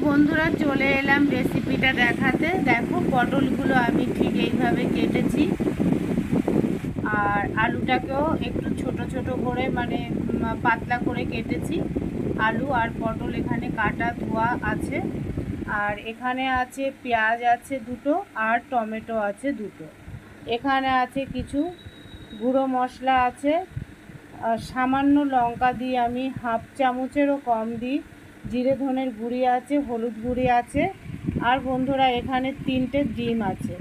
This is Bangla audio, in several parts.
বন্ধুরা চলে এলাম রেসিপিটা দেখাতে। দেখো পটলগুলো আমি ঠিক এইভাবে কেটেছি, আর আলুটাকেও একটু ছোট ছোট করে মানে পাতলা করে কেটেছি। আলু আর পটল এখানে কাটা ধোয়া আছে, আর এখানে আছে পেঁয়াজ আছে দুটো, আর টমেটো আছে দুটো। এখানে আছে কিছু গুঁড়ো মশলা আছে, সামান্য লঙ্কা দিয়ে আমি হাফ চামচেরও কম দিই, জিরে ধনের গুঁড়ি আছে, হলুদ গুঁড়ি আছে, আর বন্ধুরা এখানে 3টে ডিম আছে,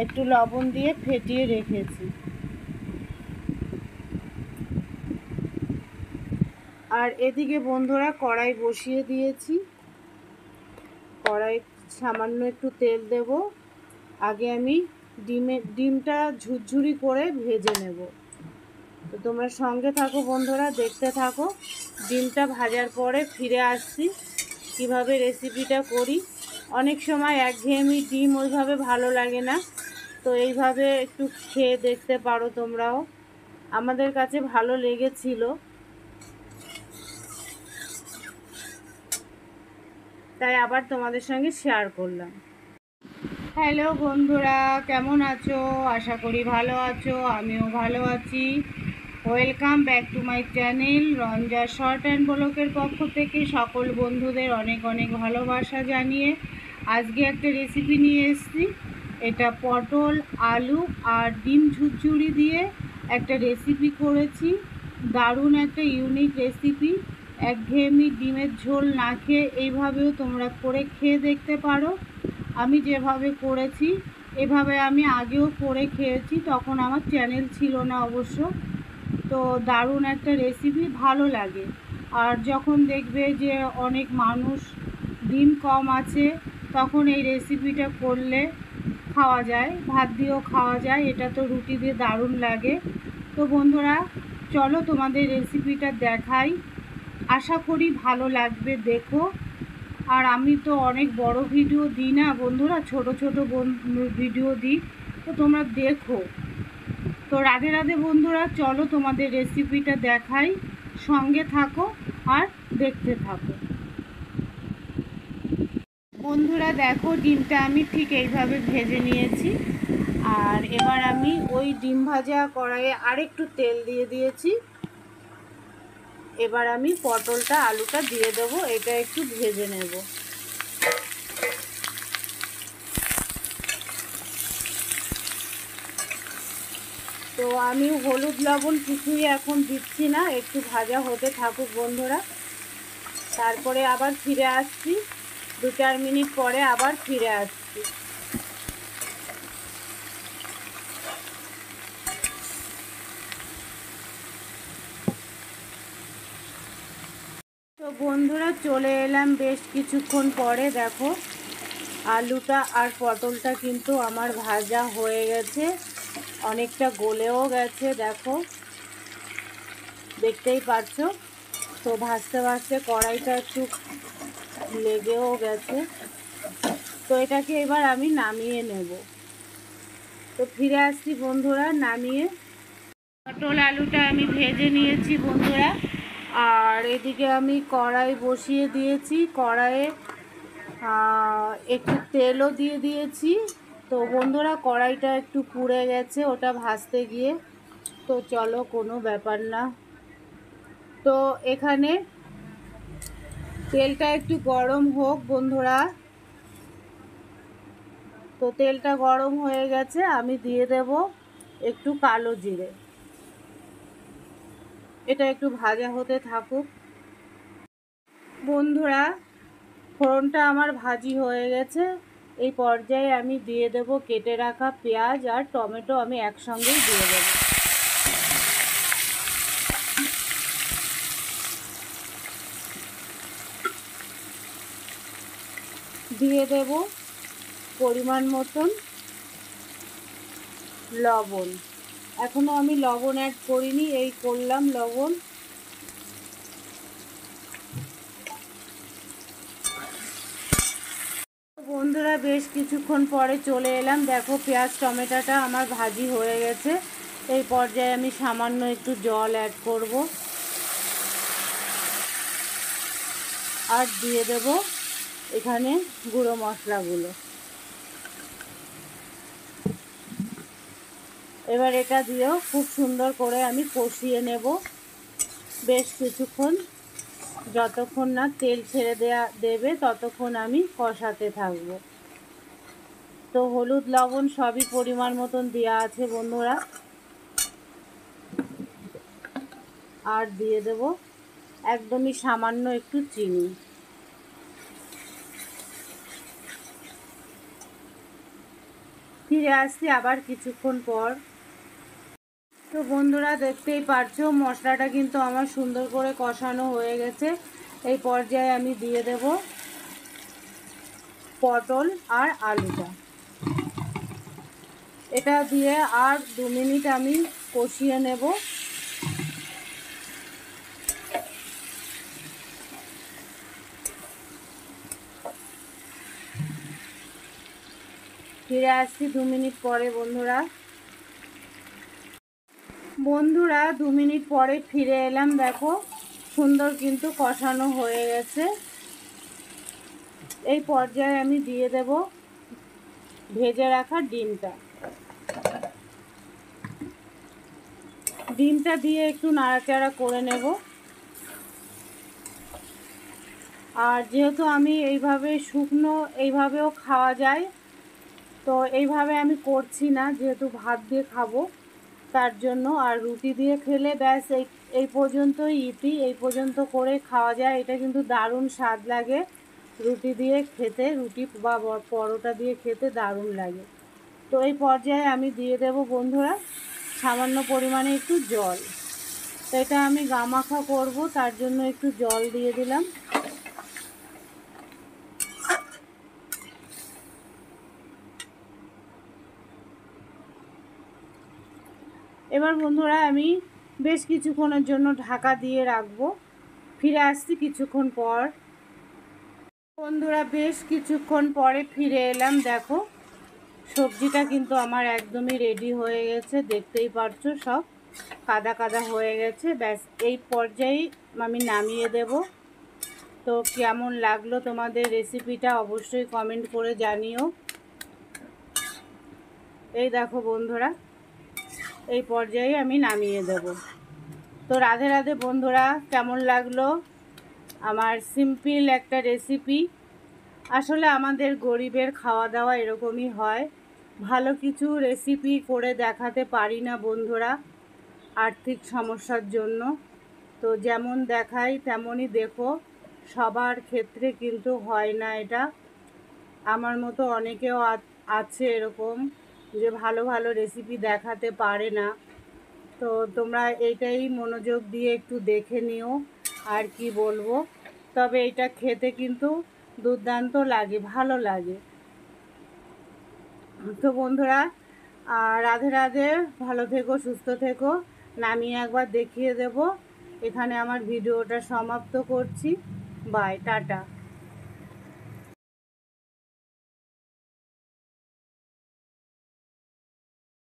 একটু লবণ দিয়ে ফেটিয়ে রেখেছি। আর এদিকে বন্ধুরা কড়াই বসিয়ে দিয়েছি। কড়াই সামান্য একটু তেল দেব। আগে আমি ডিমটা ঝুরঝুরি করে ভেজে নেব। তো তোমরা সঙ্গে থাকো বন্ধুরা, দেখতে থাকো। ডিমটা ভাজার পরে ফিরে আসছি কিভাবে রেসিপিটা করি। অনেক সময় একঘেয়েমি ডিম ওইভাবে ভালো লাগে না, তো এইভাবে একটু খেয়ে দেখতে পারো তোমরাও। আমাদের কাছে ভালো লেগেছিল, তাই আবার তোমাদের সঙ্গে শেয়ার করলাম। হ্যালো বন্ধুরা, কেমন আছো? আশা করি ভালো আছো, আমিও ভালো আছি। Welcome back to my channel. Ranja short and ব্লকের পক্ষ থেকে সকল বন্ধুদের অনেক অনেক ভালোবাসা জানিয়ে আজকে একটা রেসিপি নিয়ে এসেছি। এটা পটল, আলু আর ডিম ঝুরঝুরি দিয়ে একটা রেসিপি করেছি। দারুণ একটা ইউনিক রেসিপি। একঘেয়েমি ডিমের ঝোল না খেয়ে এইভাবেও তোমরা করে খেয়ে দেখতে পারো। আমি যেভাবে করেছি এভাবে আমি আগেও করে খেয়েছি, তখন আমার চ্যানেল ছিল না অবশ্য। তো দারুণ একটা রেসিপি, ভালো লাগে। আর যখন দেখবে যে অনেক মানুষ ডিম কম আছে, তখন এই রেসিপিটা করলে খাওয়া যায়, ভাত দিয়েও খাওয়া যায়। এটা তো রুটি দিয়ে দারুণ লাগে। তো বন্ধুরা চলো তোমাদের রেসিপিটা দেখাই, আশা করি ভালো লাগবে, দেখো। আর আমি তো অনেক বড় ভিডিও দিই না বন্ধুরা, ছোট ছোট ভিডিও দিই, তো তোমরা দেখো। তো রাধে রাধে বন্ধুরা, চলো তোমাদের রেসিপিটা দেখাই, সঙ্গে থাকো আর দেখতে থাকো। বন্ধুরা দেখো, ডিমটা আমি ঠিক এইভাবে ভেজে নিয়েছি। আর এবার আমি ওই ডিম ভাজা কড়াইয়ে আরেকটু তেল দিয়ে দিয়েছি। এবার আমি পটলটা আলুটা দিয়ে দেবো, এটা একটু ভেজে নেব। তো আমি হলুদ লবণ কিছুই এখন দিচ্ছি না, একটু ভাজা হতে থাকুক বন্ধুরা। তারপরে আবার ফিরে আসছি, 2-4 মিনিট পরে আবার ফিরে আসছি। তো বন্ধুরা চলে এলাম বেশ কিছুক্ষণ পরে। দেখো আলুটা আর পটলটা কিন্তু আমার ভাজা হয়ে গেছে, অনেকটা গলেও গেছে, দেখো দেখতেই পাচ্ছ। তো ভাজতে ভাজতে কড়াইটা একটু লেগেও গেছে। তো এটাকে এবার আমি নামিয়ে নেব। তো ফিরে আসছি বন্ধুরা নামিয়ে। পটল আলুটা আমি ভেজে নিয়েছি বন্ধুরা, আর এদিকে আমি কড়াই বসিয়ে দিয়েছি। কড়াইয়ে একটু তেলও দিয়ে দিয়েছি। তো বন্ধুরা কড়াইটা একটু পুড়ে গেছে ওটা ভাজতে গিয়ে, তো চলো কোনো ব্যাপার না। তো এখানে তেলটা একটু গরম হোক বন্ধুরা। তো তেলটা গরম হয়ে গেছে, আমি দিয়ে দেব একটু কালো জিরে। এটা একটু ভাজা হতে থাকুক বন্ধুরা। ফোড়নটা আমার ভাজি হয়ে গেছে। এই পর্যায়ে আমি দিয়ে দেব কেটে রাখা পেঁয়াজ আর টমেটো, আমি একসঙ্গেই দিয়ে দেব। দিয়ে দেব পরিমাণ মতন লবণ। এখনও আমি লবণ অ্যাড করিনি, এই করলাম লবণ। বন্ধুরা বেশ কিছুক্ষণ পরে চলে এলাম। দেখো পেঁয়াজ টমেটোটা আমার ভাজি হয়ে গেছে। এই পর্যায়ে আমি সামান্য একটু জল অ্যাড করব, আর দিয়ে দেব এখানে গুঁড়ো মশলাগুলো। এবার এটা দিয়েও খুব সুন্দর করে আমি কষিয়ে নেব বেশ কিছুক্ষণ, যতক্ষণ না তেল ছেড়ে দেবে ততক্ষণ আমি কষাতে থাকব। তো হলুদ লবণ সবই পরিমাণ মতন দেওয়া আছে বন্ধুরা। আর দিয়ে দেব একদমই সামান্য একটু চিনি। ফিরে আসছি আবার কিছুক্ষণ পর। তো বন্ধুরা দেখতেই পারছো মশলাটা কিন্তু আমার সুন্দর করে কষানো হয়ে গেছে। এই পর্যায়ে আমি দিয়ে দেব পটল আর আলুটা। এটা দিয়ে আর 2 মিনিট আমি কষিয়ে নেব। ফিরে আসছি 2 মিনিট পরে বন্ধুরা। 2 মিনিট পরে ফিরে এলাম। দেখো সুন্দর কিন্তু কষানো হয়ে গেছে। এই পর্যায়ে আমি দিয়ে দেব ভেজে রাখা ডিমটা। ডিমটা দিয়ে একটু নাড়াচাড়া করে নেব। আর যেহেতু আমি এইভাবে শুকনো এইভাবেও খাওয়া যায়, তো এইভাবে আমি করছি না যেহেতু ভাত দিয়ে খাবো তার জন্য। আর রুটি দিয়ে খেলে ব্যাস এই পর্যন্তই এই পর্যন্ত করে খাওয়া যায়। এটা কিন্তু দারুণ স্বাদ লাগে রুটি দিয়ে খেতে, রুটি বা পরোটা দিয়ে খেতে দারুণ লাগে। তো এই পর্যায়ে আমি দিয়ে দেব বন্ধুরা সামান্য পরিমাণে একটু জল। তো এটা আমি গামাখা করব তার জন্য একটু জল দিয়ে দিলাম। এবার বন্ধুরা আমি বেশ কিছুক্ষণের জন্য ঢাকা দিয়ে রাখবো। ফিরে আসছি কিছুক্ষণ পর। বন্ধুরা বেশ কিছুক্ষণ পরে ফিরে এলাম। দেখো সবজিটা কিন্তু আমার একদমই রেডি হয়ে গেছে, দেখতেই পারছো সব কাদা কাদা হয়ে গেছে। ব্যাস এই পর্যায়ে আমি নামিয়ে দেব। তো কেমন লাগলো তোমাদের রেসিপিটা অবশ্যই কমেন্ট করে জানিও। এই দেখো বন্ধুরা এই পর্যায়ে আমি নামিয়ে দেব। তো রাধে রাধে বন্ধুরা, কেমন লাগলো আমার সিম্পল একটা রেসিপি। আসলে আমাদের গরিবের খাওয়া দাওয়া এরকমই হয়, ভালো কিছু রেসিপি করে দেখাতে পারি না বন্ধুরা আর্থিক সমস্যার জন্য। তো যেমন দেখাই তেমনই দেখো, সবার ক্ষেত্রে কিন্তু হয় না এটা। আমার মতো অনেকেও আছে এরকম যে ভালো ভালো রেসিপি দেখাতে পারে না। তো তোমরা এইটাই মনোযোগ দিয়ে একটু দেখে নিও। আর কি বলবো, তবে এটা খেতে কিন্তু দুর্দান্ত লাগে, ভালো লাগে। তো বন্ধুরা রাধে রাধে, ভালো থেকো, সুস্থ থেকো। নামিয়ে একবার দেখিয়ে দেব। এখানে আমার ভিডিওটা সমাপ্ত করছি। Bye, tata.